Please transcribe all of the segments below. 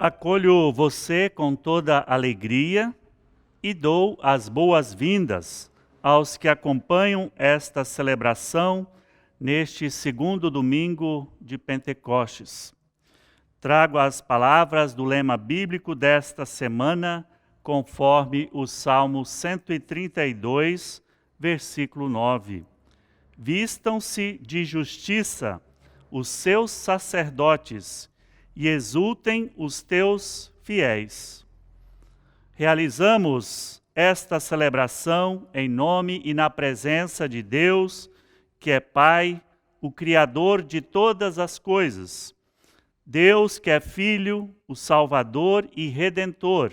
Acolho você com toda alegria e dou as boas-vindas aos que acompanham esta celebração neste segundo domingo de Pentecostes. Trago as palavras do lema bíblico desta semana, conforme o Salmo 132, versículo 9. Vistam-se de justiça os seus sacerdotes e exultem os teus fiéis. Realizamos esta celebração em nome e na presença de Deus, que é Pai, o Criador de todas as coisas. Deus que é Filho, o Salvador e Redentor.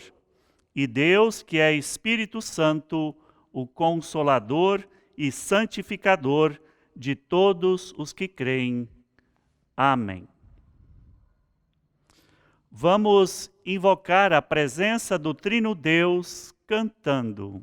E Deus que é Espírito Santo, o Consolador e Santificador de todos os que creem. Amém. Vamos invocar a presença do Trino Deus cantando.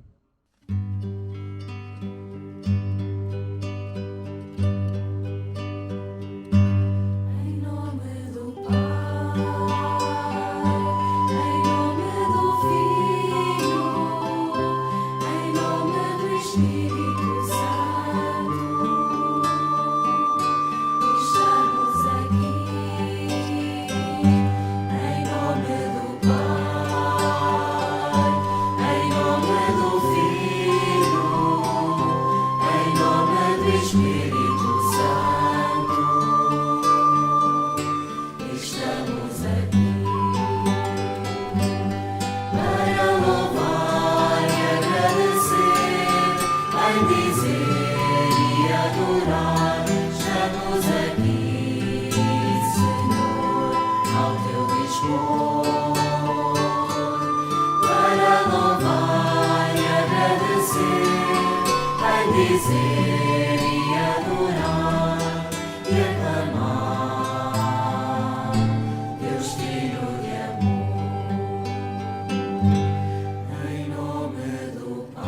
Dizer e adorar e aclamar Deus Filho de amor, em nome do Pai.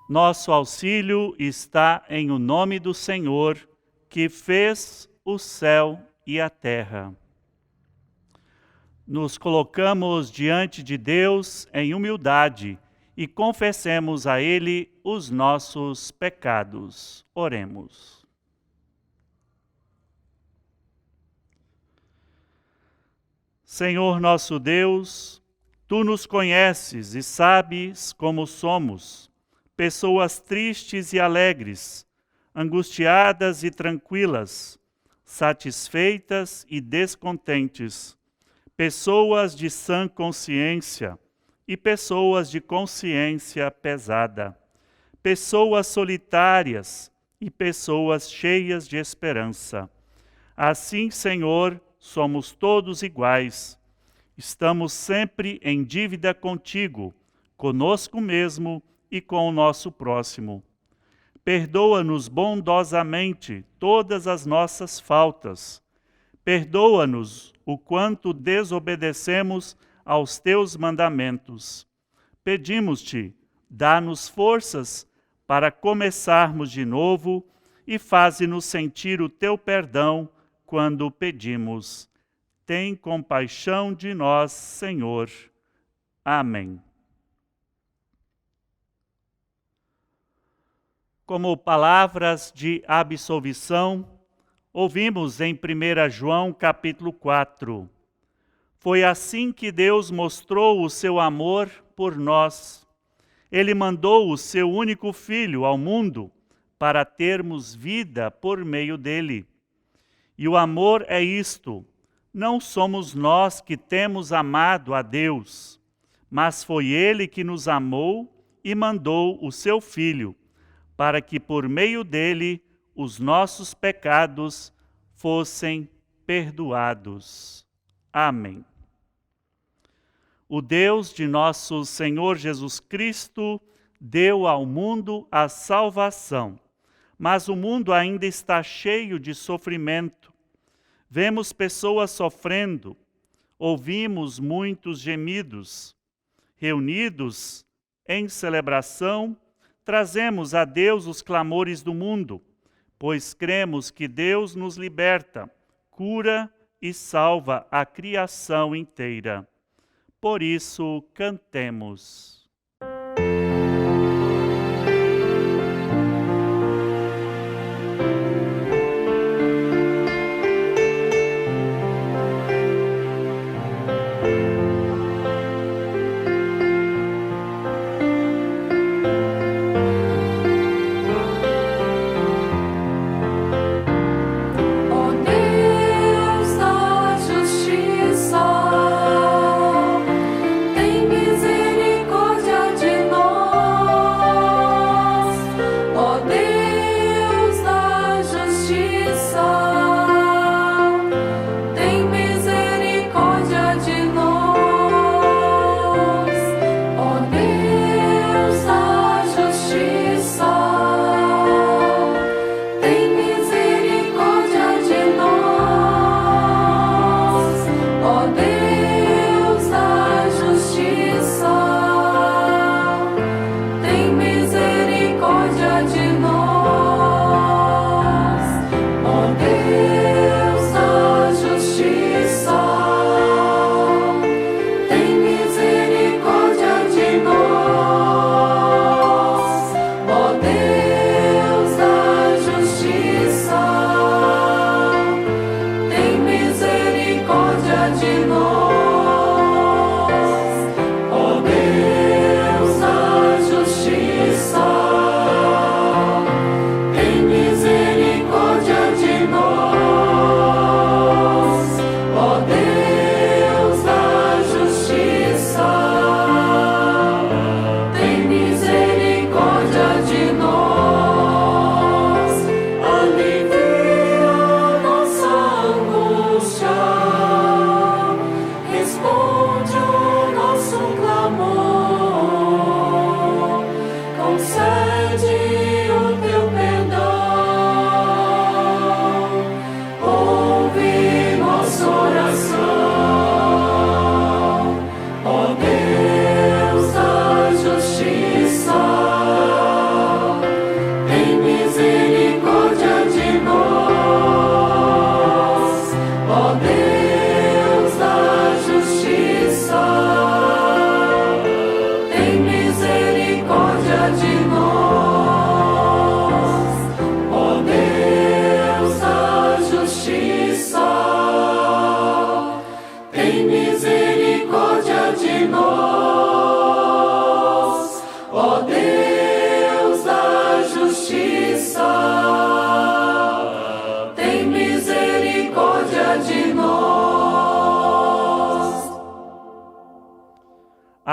Nosso auxílio está em o nome do Senhor, que fez o céu e a terra. Nos colocamos diante de Deus em humildade e confessemos a Ele os nossos pecados. Oremos. Senhor nosso Deus, Tu nos conheces e sabes como somos, pessoas tristes e alegres, angustiadas e tranquilas, satisfeitas e descontentes, pessoas de sã consciência e pessoas de consciência pesada, pessoas solitárias e pessoas cheias de esperança. Assim, Senhor, somos todos iguais. Estamos sempre em dívida contigo, conosco mesmo e com o nosso próximo. Perdoa-nos bondosamente todas as nossas faltas. Perdoa-nos o quanto desobedecemos aos teus mandamentos. Pedimos-te, dá-nos forças para começarmos de novo e faze-nos sentir o teu perdão quando pedimos. Tem compaixão de nós, Senhor. Amém. Como palavras de absolvição, ouvimos em 1 João capítulo 4. Foi assim que Deus mostrou o seu amor por nós. Ele mandou o seu único Filho ao mundo para termos vida por meio dele. E o amor é isto: não somos nós que temos amado a Deus, mas foi Ele que nos amou e mandou o seu Filho, para que por meio dele os nossos pecados fossem perdoados. Amém. O Deus de nosso Senhor Jesus Cristo deu ao mundo a salvação, mas o mundo ainda está cheio de sofrimento. Vemos pessoas sofrendo, ouvimos muitos gemidos. Reunidos em celebração, trazemos a Deus os clamores do mundo, pois cremos que Deus nos liberta, cura e salva a criação inteira. Por isso, cantemos.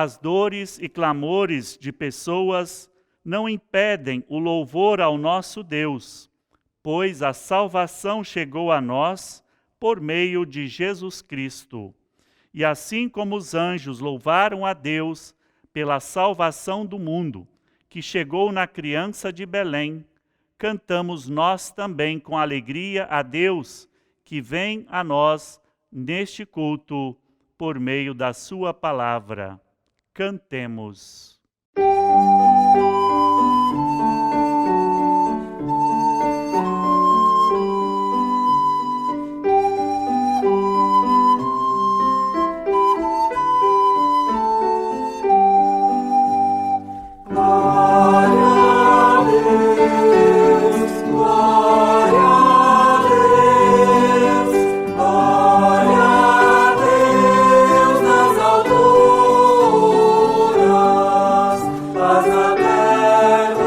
As dores e clamores de pessoas não impedem o louvor ao nosso Deus, pois a salvação chegou a nós por meio de Jesus Cristo. E assim como os anjos louvaram a Deus pela salvação do mundo, que chegou na criança de Belém, cantamos nós também com alegria a Deus, que vem a nós neste culto por meio da sua palavra. Cantemos. Paz na terra.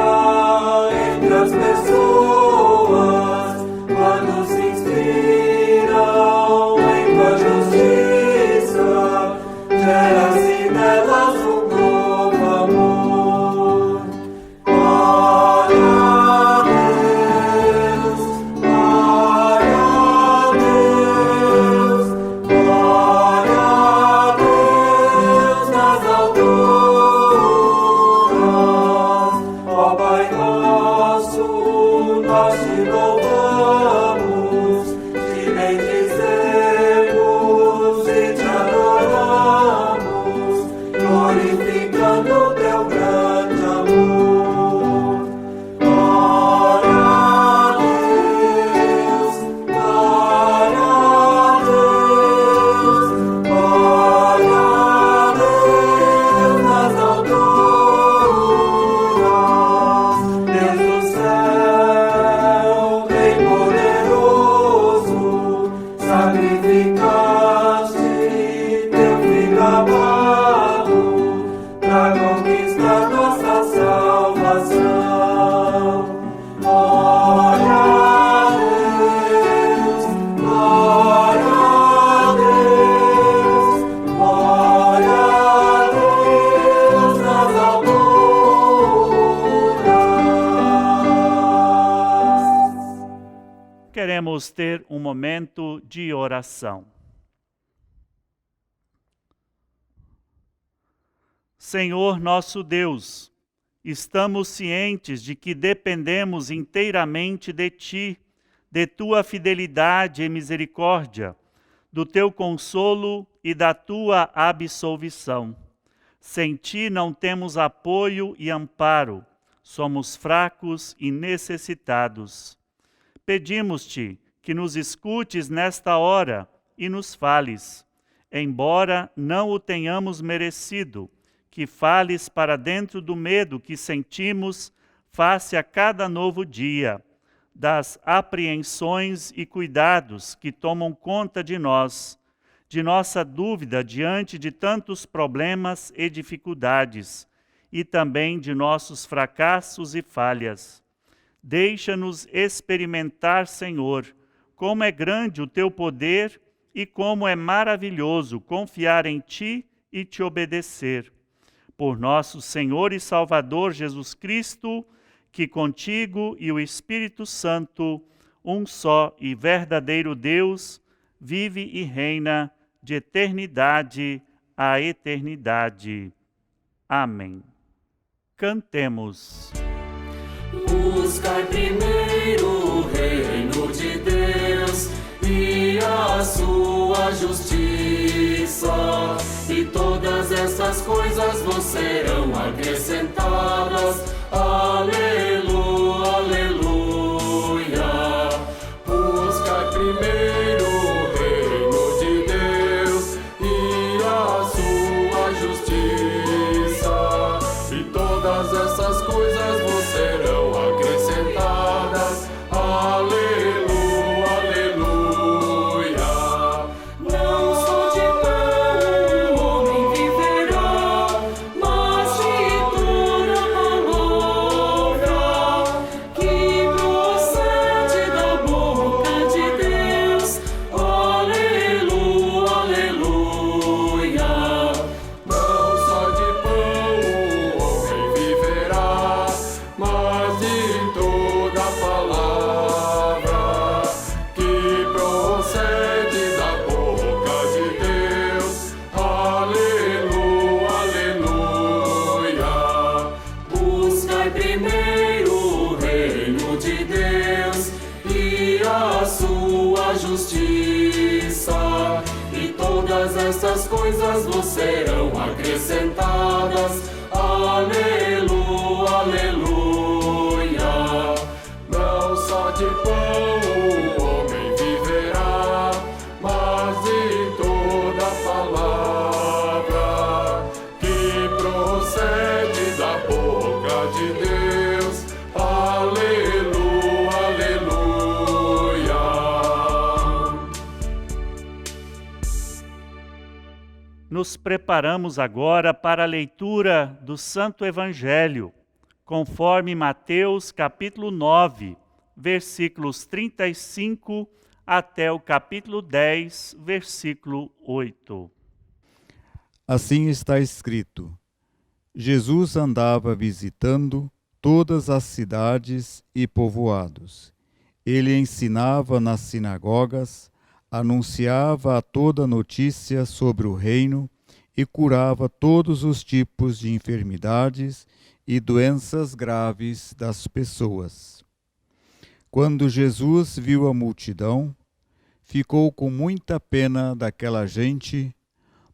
Vamos ter um momento de oração. Senhor nosso Deus, estamos cientes de que dependemos inteiramente de Ti, de Tua fidelidade e misericórdia, do Teu consolo e da Tua absolvição. Sem Ti não temos apoio e amparo, somos fracos e necessitados. Pedimos-te que nos escutes nesta hora e nos fales, embora não o tenhamos merecido, que fales para dentro do medo que sentimos face a cada novo dia, das apreensões e cuidados que tomam conta de nós, de nossa dúvida diante de tantos problemas e dificuldades, e também de nossos fracassos e falhas. Deixa-nos experimentar, Senhor, como é grande o Teu poder e como é maravilhoso confiar em Ti e Te obedecer. Por nosso Senhor e Salvador Jesus Cristo, que contigo e o Espírito Santo, um só e verdadeiro Deus, vive e reina de eternidade a eternidade. Amém. Cantemos. Buscai primeiro o reino de Deus e a sua justiça, e todas essas coisas vos serão acrescentadas. Aleluia, aleluia. Buscai primeiro o reino de Deus e a sua justiça, e todas essas coisas vos serão acrescentadas. Aleluia, aleluia. Não só de pão o homem viverá, mas de toda palavra que procede da boca de Deus. Aleluia, aleluia. Não só de pão o homem viverá, mas de toda palavra que procede da boca de Deus. Aleluia, aleluia. Buscai primeiro o reino de Deus e a sua justiça, e todas essas coisas vos serão acrescentadas. Aleluia, aleluia. Não só de pão o homem viverá, mas de toda palavra que procede da boca de Deus. Aleluia, aleluia. Nos preparamos agora para a leitura do Santo Evangelho, conforme Mateus capítulo 9, versículos 35 até o capítulo 10, versículo 8. Assim está escrito: Jesus andava visitando todas as cidades e povoados. Ele ensinava nas sinagogas, anunciava a toda notícia sobre o reino e curava todos os tipos de enfermidades e doenças graves das pessoas. Quando Jesus viu a multidão, ficou com muita pena daquela gente,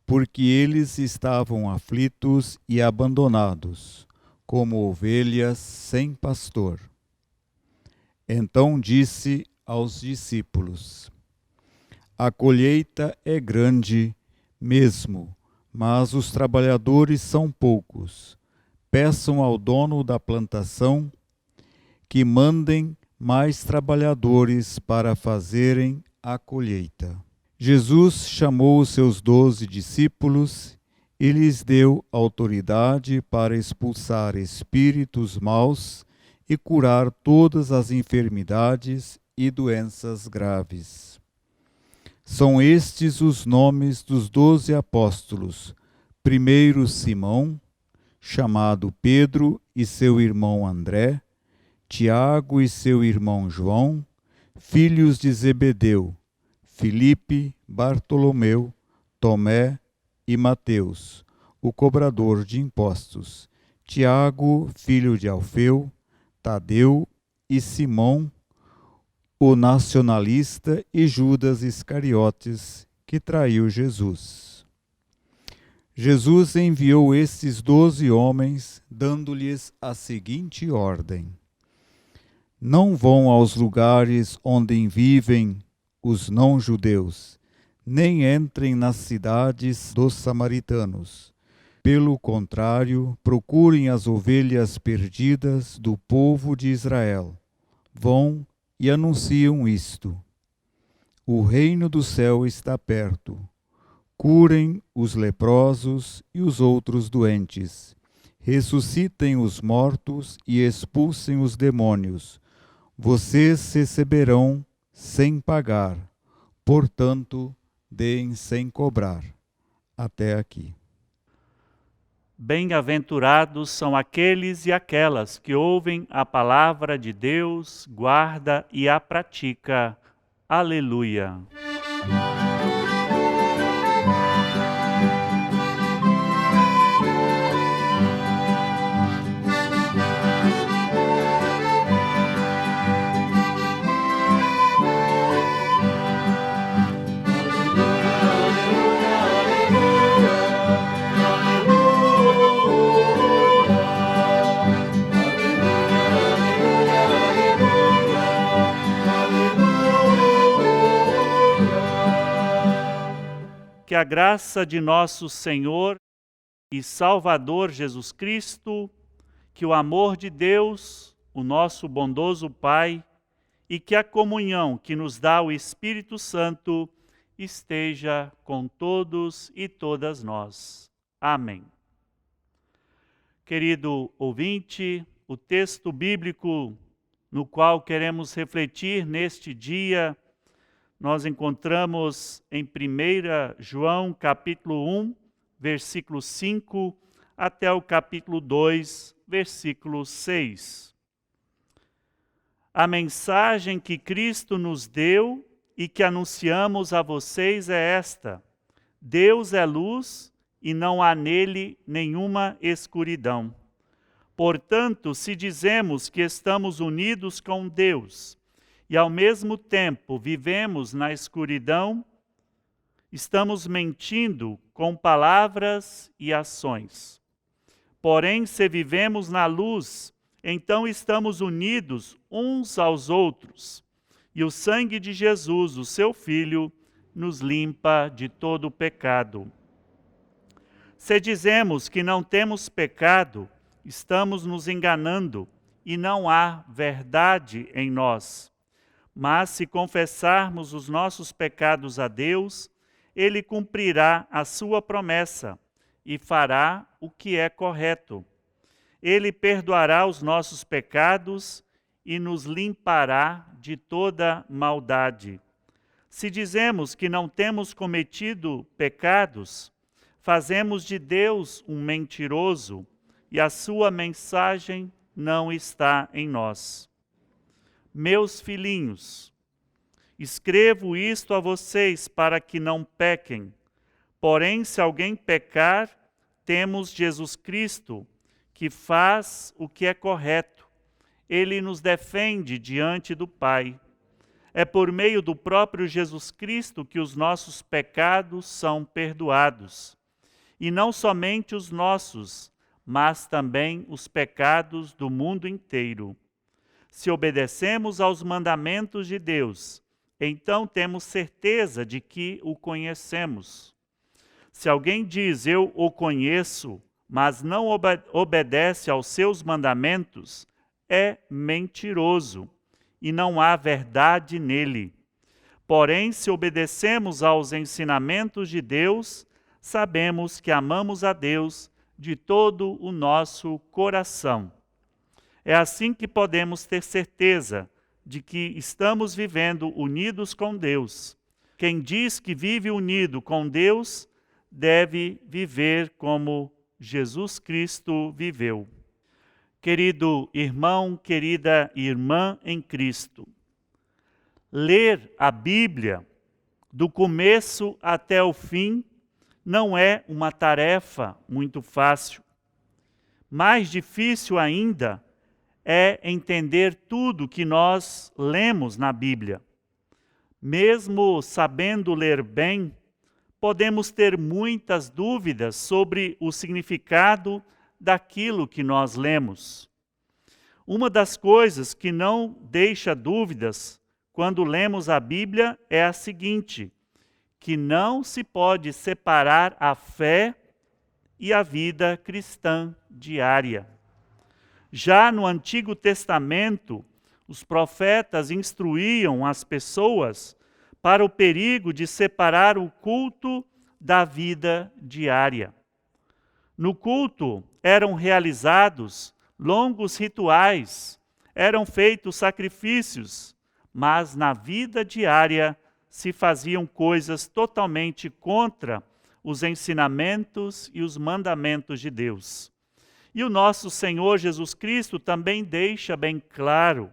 porque eles estavam aflitos e abandonados, como ovelhas sem pastor. Então disse aos discípulos: A colheita é grande mesmo, mas os trabalhadores são poucos. Peçam ao dono da plantação que mandem mais trabalhadores para fazerem a colheita. Jesus chamou os seus 12 discípulos e lhes deu autoridade para expulsar espíritos maus e curar todas as enfermidades e doenças graves. São estes os nomes dos 12 apóstolos. Primeiro Simão, chamado Pedro, e seu irmão André, Tiago e seu irmão João, filhos de Zebedeu, Filipe, Bartolomeu, Tomé e Mateus, o cobrador de impostos, Tiago, filho de Alfeu, Tadeu e Simão, o nacionalista, e Judas Iscariotes, que traiu Jesus. Jesus enviou estes 12 homens, dando-lhes a seguinte ordem: não vão aos lugares onde vivem os não-judeus, nem entrem nas cidades dos samaritanos. Pelo contrário, procurem as ovelhas perdidas do povo de Israel. Vão e anunciam isto: o reino do céu está perto. Curem os leprosos e os outros doentes. Ressuscitem os mortos e expulsem os demônios. Vocês receberão sem pagar, portanto, deem sem cobrar. Até aqui. Bem-aventurados são aqueles e aquelas que ouvem a palavra de Deus, guarda e a pratica. Aleluia. Que a graça de nosso Senhor e Salvador Jesus Cristo, que o amor de Deus, o nosso bondoso Pai, e que a comunhão que nos dá o Espírito Santo esteja com todos e todas nós. Amém. Querido ouvinte, o texto bíblico no qual queremos refletir neste dia, nós encontramos em 1 João, capítulo 1, versículo 5, até o capítulo 2, versículo 6. A mensagem que Cristo nos deu e que anunciamos a vocês é esta: Deus é luz e não há nele nenhuma escuridão. Portanto, se dizemos que estamos unidos com Deus, e ao mesmo tempo vivemos na escuridão, estamos mentindo com palavras e ações. Porém, se vivemos na luz, então estamos unidos uns aos outros, e o sangue de Jesus, o seu Filho, nos limpa de todo o pecado. Se dizemos que não temos pecado, estamos nos enganando e não há verdade em nós. Mas se confessarmos os nossos pecados a Deus, Ele cumprirá a sua promessa e fará o que é correto. Ele perdoará os nossos pecados e nos limpará de toda maldade. Se dizemos que não temos cometido pecados, fazemos de Deus um mentiroso e a sua mensagem não está em nós. Meus filhinhos, escrevo isto a vocês para que não pequem. Porém, se alguém pecar, temos Jesus Cristo, que faz o que é correto. Ele nos defende diante do Pai. É por meio do próprio Jesus Cristo que os nossos pecados são perdoados. E não somente os nossos, mas também os pecados do mundo inteiro. Se obedecemos aos mandamentos de Deus, então temos certeza de que o conhecemos. Se alguém diz, eu o conheço, mas não obedece aos seus mandamentos, é mentiroso, e não há verdade nele. Porém, se obedecemos aos ensinamentos de Deus, sabemos que amamos a Deus de todo o nosso coração. É assim que podemos ter certeza de que estamos vivendo unidos com Deus. Quem diz que vive unido com Deus deve viver como Jesus Cristo viveu. Querido irmão, querida irmã em Cristo, Ler a Bíblia do começo até o fim não é uma tarefa muito fácil. Mais difícil ainda é entender tudo que nós lemos na Bíblia. Mesmo sabendo ler bem, podemos ter muitas dúvidas sobre o significado daquilo que nós lemos. Uma das coisas que não deixa dúvidas quando lemos a Bíblia é a seguinte: que não se pode separar a fé e a vida cristã diária. Já no Antigo Testamento, os profetas instruíam as pessoas para o perigo de separar o culto da vida diária. No culto eram realizados longos rituais, eram feitos sacrifícios, mas na vida diária se faziam coisas totalmente contra os ensinamentos e os mandamentos de Deus. E o nosso Senhor Jesus Cristo também deixa bem claro: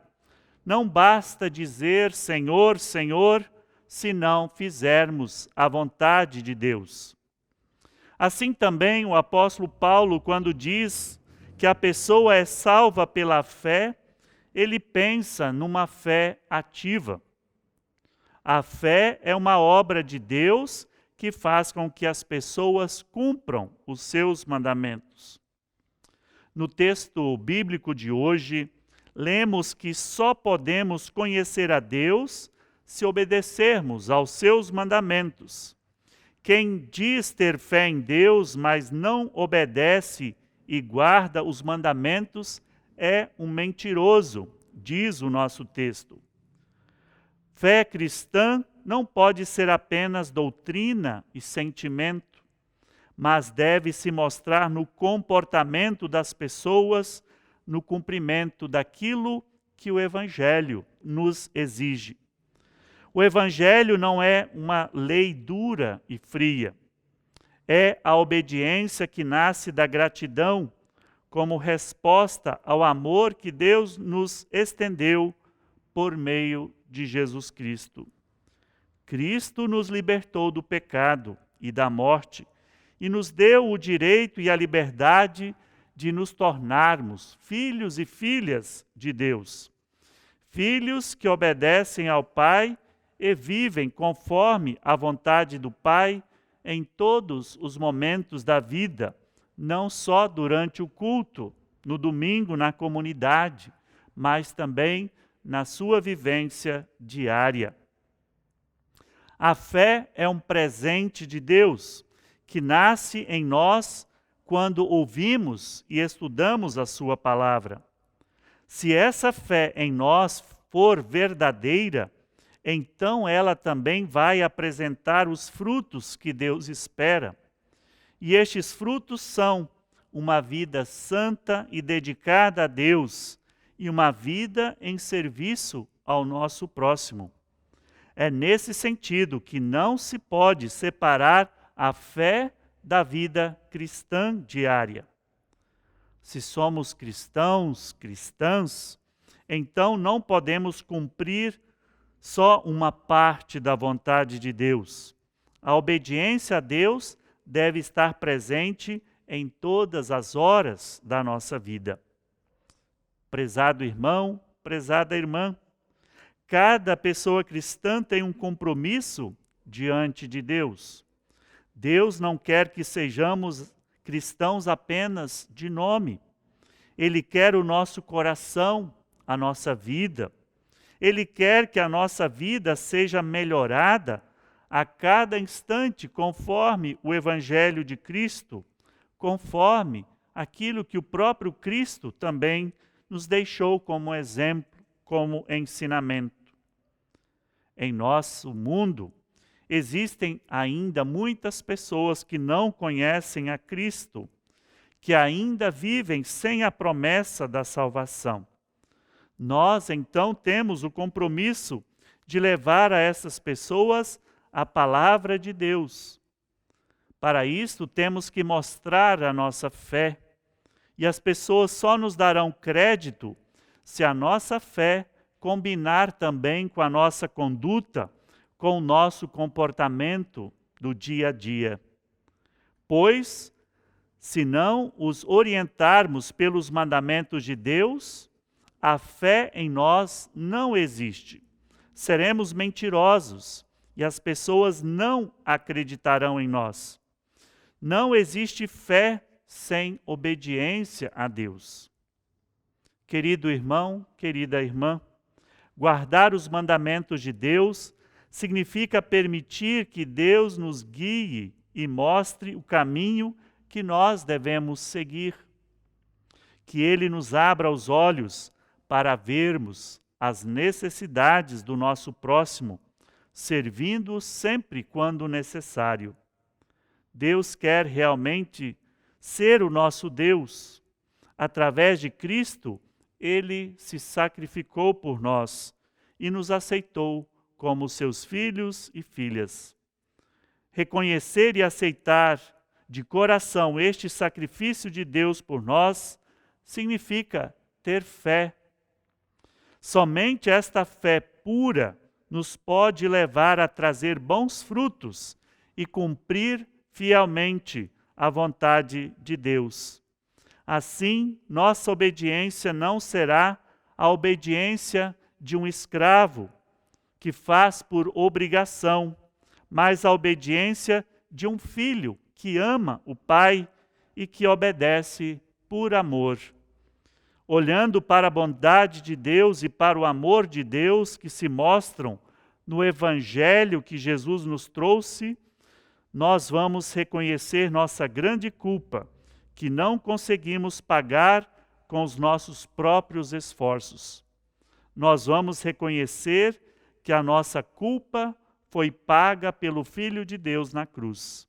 não basta dizer Senhor, Senhor, se não fizermos a vontade de Deus. Assim também o apóstolo Paulo, quando diz que a pessoa é salva pela fé, ele pensa numa fé ativa. A fé é uma obra de Deus que faz com que as pessoas cumpram os seus mandamentos. No texto bíblico de hoje, lemos que só podemos conhecer a Deus se obedecermos aos seus mandamentos. Quem diz ter fé em Deus, mas não obedece e guarda os mandamentos, é um mentiroso, diz o nosso texto. Fé cristã não pode ser apenas doutrina e sentimento, mas deve se mostrar no comportamento das pessoas, no cumprimento daquilo que o Evangelho nos exige. O Evangelho não é uma lei dura e fria. É a obediência que nasce da gratidão, como resposta ao amor que Deus nos estendeu por meio de Jesus Cristo. Cristo nos libertou do pecado e da morte e nos deu o direito e a liberdade de nos tornarmos filhos e filhas de Deus. Filhos que obedecem ao Pai e vivem conforme a vontade do Pai em todos os momentos da vida, não só durante o culto, no domingo na comunidade, mas também na sua vivência diária. A fé é um presente de Deus que nasce em nós quando ouvimos e estudamos a sua palavra. Se essa fé em nós for verdadeira, então ela também vai apresentar os frutos que Deus espera. E estes frutos são uma vida santa e dedicada a Deus e uma vida em serviço ao nosso próximo. É nesse sentido que não se pode separar a fé da vida cristã diária. Se somos cristãos, cristãs, então não podemos cumprir só uma parte da vontade de Deus. A obediência a Deus deve estar presente em todas as horas da nossa vida. Prezado irmão, prezada irmã, cada pessoa cristã tem um compromisso diante de Deus. Deus não quer que sejamos cristãos apenas de nome. Ele quer o nosso coração, a nossa vida. Ele quer que a nossa vida seja melhorada a cada instante, conforme o Evangelho de Cristo, conforme aquilo que o próprio Cristo também nos deixou como exemplo, como ensinamento. Em nosso mundo, existem ainda muitas pessoas que não conhecem a Cristo, que ainda vivem sem a promessa da salvação. Nós, então, temos o compromisso de levar a essas pessoas a palavra de Deus. Para isso, temos que mostrar a nossa fé. E as pessoas só nos darão crédito se a nossa fé combinar também com a nossa conduta, com o nosso comportamento do dia a dia. Pois, se não os orientarmos pelos mandamentos de Deus, a fé em nós não existe. Seremos mentirosos e as pessoas não acreditarão em nós. Não existe fé sem obediência a Deus. Querido irmão, querida irmã, guardar os mandamentos de Deus significa permitir que Deus nos guie e mostre o caminho que nós devemos seguir. Que Ele nos abra os olhos para vermos as necessidades do nosso próximo, servindo-o sempre quando necessário. Deus quer realmente ser o nosso Deus. Através de Cristo, Ele se sacrificou por nós e nos aceitou como seus filhos e filhas. Reconhecer e aceitar de coração este sacrifício de Deus por nós significa ter fé. Somente esta fé pura nos pode levar a trazer bons frutos e cumprir fielmente a vontade de Deus. Assim, nossa obediência não será a obediência de um escravo que faz por obrigação, mas a obediência de um filho que ama o pai e que obedece por amor. Olhando para a bondade de Deus e para o amor de Deus que se mostram no Evangelho que Jesus nos trouxe, nós vamos reconhecer nossa grande culpa, que não conseguimos pagar com os nossos próprios esforços. Nós vamos reconhecer que a nossa culpa foi paga pelo Filho de Deus na cruz.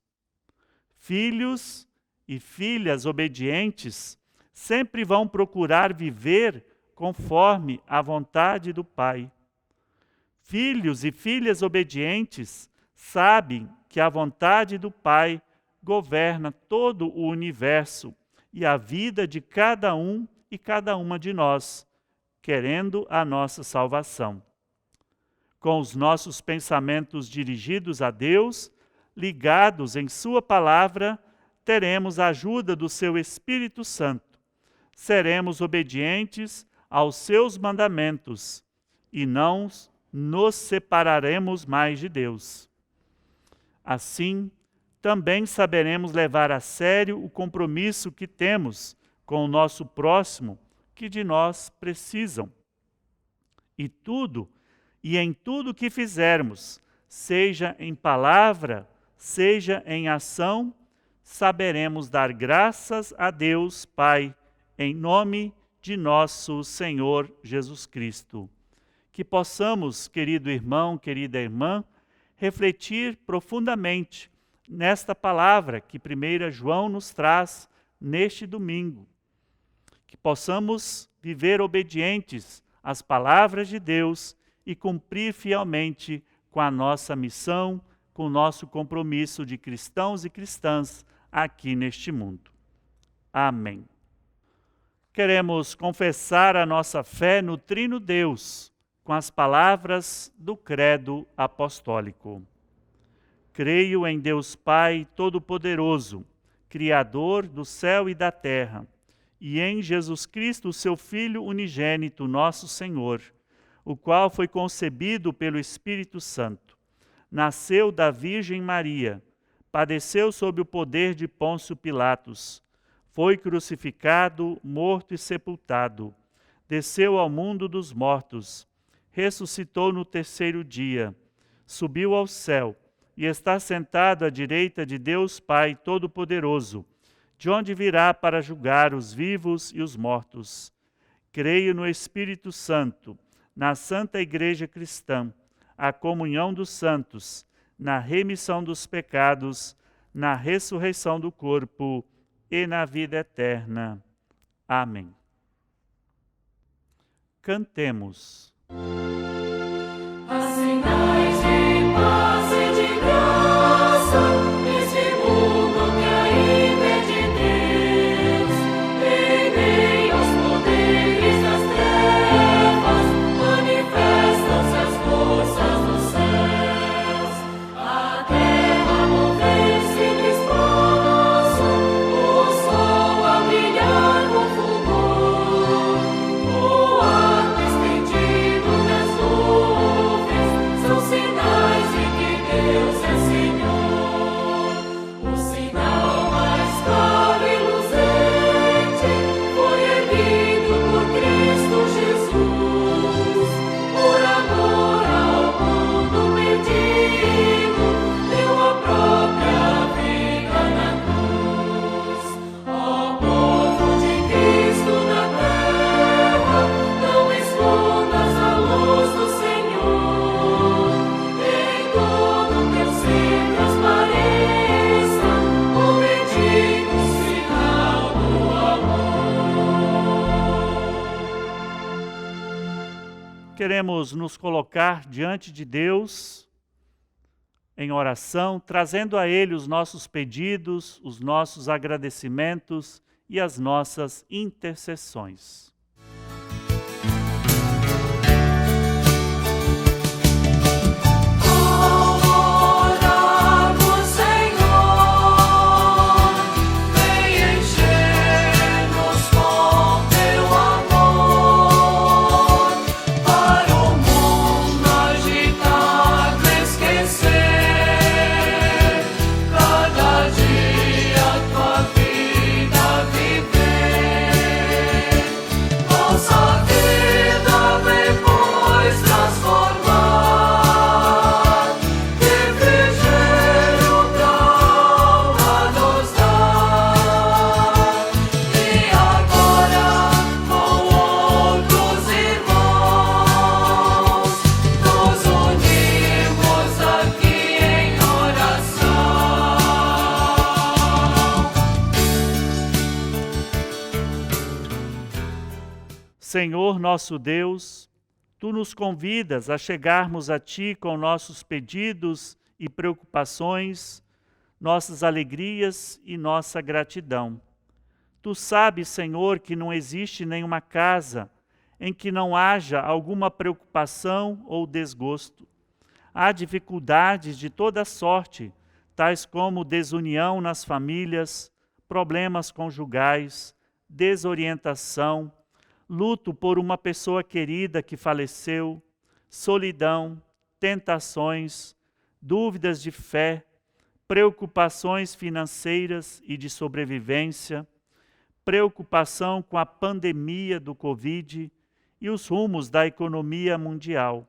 Filhos e filhas obedientes sempre vão procurar viver conforme a vontade do Pai. Filhos e filhas obedientes sabem que a vontade do Pai governa todo o universo e a vida de cada um e cada uma de nós, querendo a nossa salvação. Com os nossos pensamentos dirigidos a Deus, ligados em Sua palavra, teremos a ajuda do Seu Espírito Santo. Seremos obedientes aos Seus mandamentos e não nos separaremos mais de Deus. Assim, também saberemos levar a sério o compromisso que temos com o nosso próximo, que de nós precisam. E em tudo que fizermos, seja em palavra, seja em ação, saberemos dar graças a Deus Pai, em nome de nosso Senhor Jesus Cristo. Que possamos, querido irmão, querida irmã, refletir profundamente nesta palavra que 1 João nos traz neste domingo. Que possamos viver obedientes às palavras de Deus e cumprir fielmente com a nossa missão, com o nosso compromisso de cristãos e cristãs aqui neste mundo. Amém. Queremos confessar a nossa fé no Trino Deus com as palavras do Credo Apostólico. Creio em Deus Pai Todo-Poderoso, Criador do céu e da terra, e em Jesus Cristo, seu Filho unigênito, nosso Senhor, o qual foi concebido pelo Espírito Santo, nasceu da Virgem Maria, padeceu sob o poder de Pôncio Pilatos, foi crucificado, morto e sepultado, desceu ao mundo dos mortos, ressuscitou no terceiro dia, subiu ao céu e está sentado à direita de Deus Pai Todo-Poderoso, de onde virá para julgar os vivos e os mortos. Creio no Espírito Santo, na Santa Igreja Cristã, a comunhão dos santos, na remissão dos pecados, na ressurreição do corpo e na vida eterna. Amém. Cantemos. Sinais de paz e de graça, nesse mundo que ainda é de Deus. Em meio aos poderes das trevas, manifesta queremos nos colocar diante de Deus em oração, trazendo a Ele os nossos pedidos, os nossos agradecimentos e as nossas intercessões. Senhor nosso Deus, Tu nos convidas a chegarmos a Ti com nossos pedidos e preocupações, nossas alegrias e nossa gratidão. Tu sabes, Senhor, que não existe nenhuma casa em que não haja alguma preocupação ou desgosto. Há dificuldades de toda sorte, tais como desunião nas famílias, problemas conjugais, desorientação, luto por uma pessoa querida que faleceu, solidão, tentações, dúvidas de fé, preocupações financeiras e de sobrevivência, preocupação com a pandemia do Covid e os rumos da economia mundial.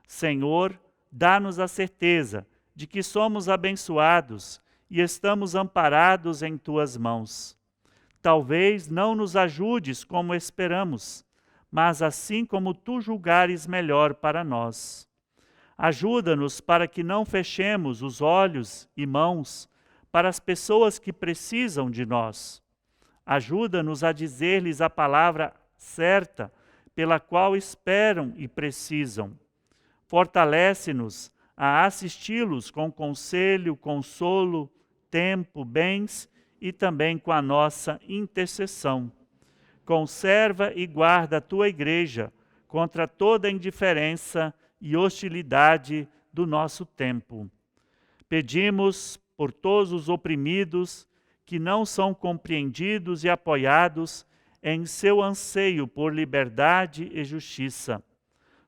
Senhor, dá-nos a certeza de que somos abençoados e estamos amparados em Tuas mãos. Talvez não nos ajudes como esperamos, mas assim como Tu julgares melhor para nós. Ajuda-nos para que não fechemos os olhos e mãos para as pessoas que precisam de nós. Ajuda-nos a dizer-lhes a palavra certa pela qual esperam e precisam. Fortalece-nos a assisti-los com conselho, consolo, tempo, bens e também com a nossa intercessão. Conserva e guarda a Tua Igreja contra toda indiferença e hostilidade do nosso tempo. Pedimos por todos os oprimidos que não são compreendidos e apoiados em seu anseio por liberdade e justiça.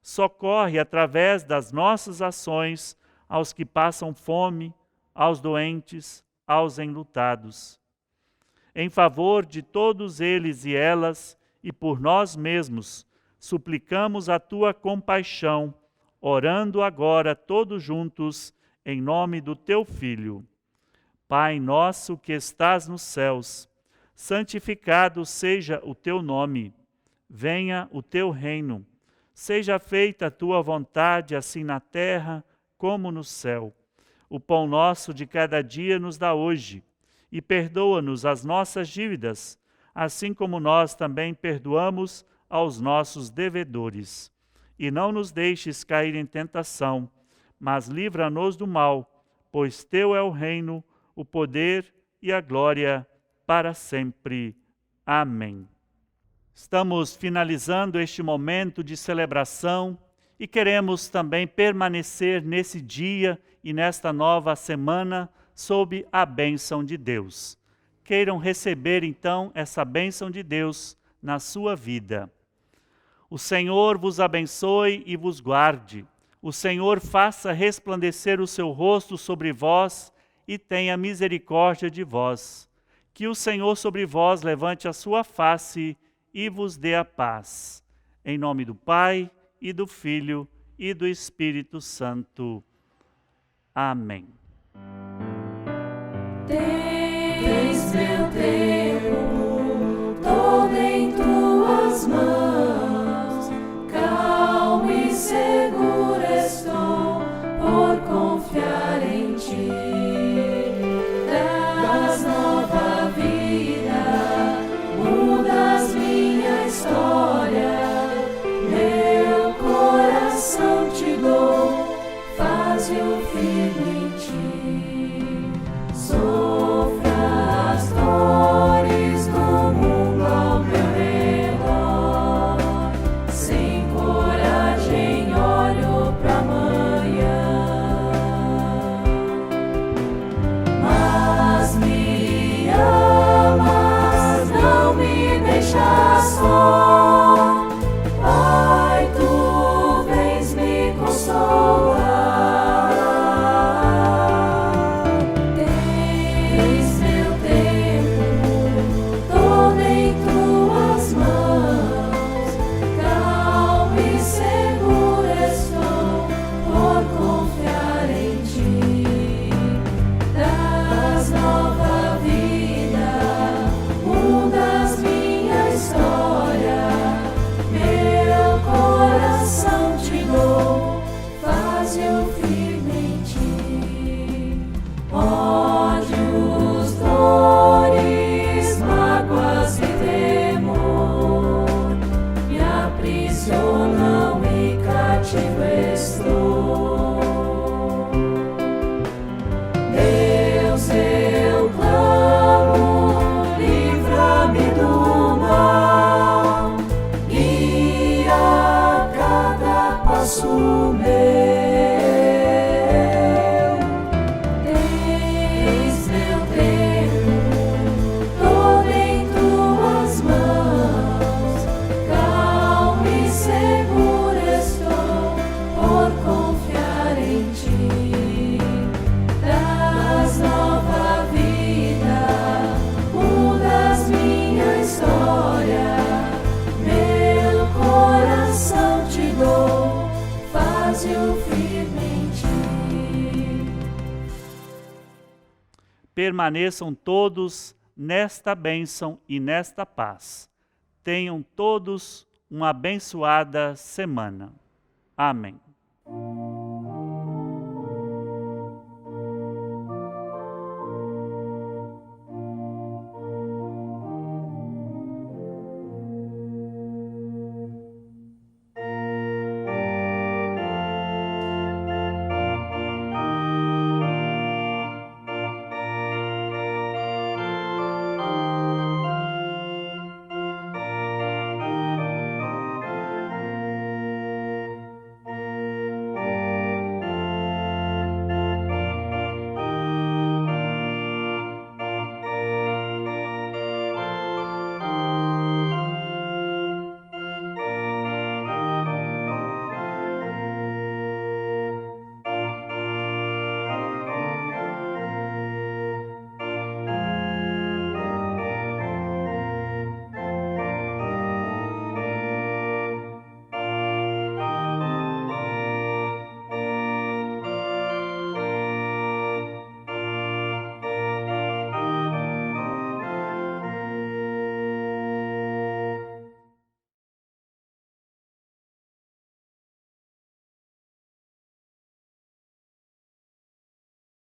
Socorre através das nossas ações aos que passam fome, aos doentes, aos enlutados. Em favor de todos eles e elas e por nós mesmos, suplicamos a Tua compaixão, orando agora todos juntos em nome do Teu Filho. Pai nosso que estás nos céus, santificado seja o Teu nome. Venha o Teu reino. Seja feita a Tua vontade, assim na terra como no céu. O pão nosso de cada dia nos dá hoje. E perdoa-nos as nossas dívidas, assim como nós também perdoamos aos nossos devedores. E não nos deixes cair em tentação, mas livra-nos do mal, pois Teu é o reino, o poder e a glória para sempre. Amém. Estamos finalizando este momento de celebração e queremos também permanecer nesse dia e nesta nova semana sob a bênção de Deus. Queiram receber, então, essa bênção de Deus na sua vida. O Senhor vos abençoe e vos guarde. O Senhor faça resplandecer o seu rosto sobre vós e tenha misericórdia de vós. Que o Senhor sobre vós levante a sua face e vos dê a paz. Em nome do Pai, e do Filho, e do Espírito Santo. Amém. Tens meu tempo todo em Tuas mãos, calmo e seguro estou por confiar em Ti. Das nova vida, mudas minha história, meu coração faz-o firme em ti. Sofra as dores do mundo ao meu redor, sem coragem olho pra amanhã, mas me amas, não me deixas só. Pai, tu vens me consolar. Tens meu tempo todo em tuas mãos. Calmo e seguro estou por confiar em ti. Das nova vida, mudas minha história. Meu coração te dou, faz-o firme em ti. Ódios, dores, mágoas e temor me aprisionam e cativo estou. Deus, eu clamo, livra-me do mal, guia cada passo meu. Tens meu tempo todo em tuas mãos. Calmo e seguro estou por confiar em ti. Das nova vida, mudas minha história. Meu coração te dou, faz-o firme em ti. Permaneçam todos nesta bênção e nesta paz. Tenham todos uma abençoada semana. Amém.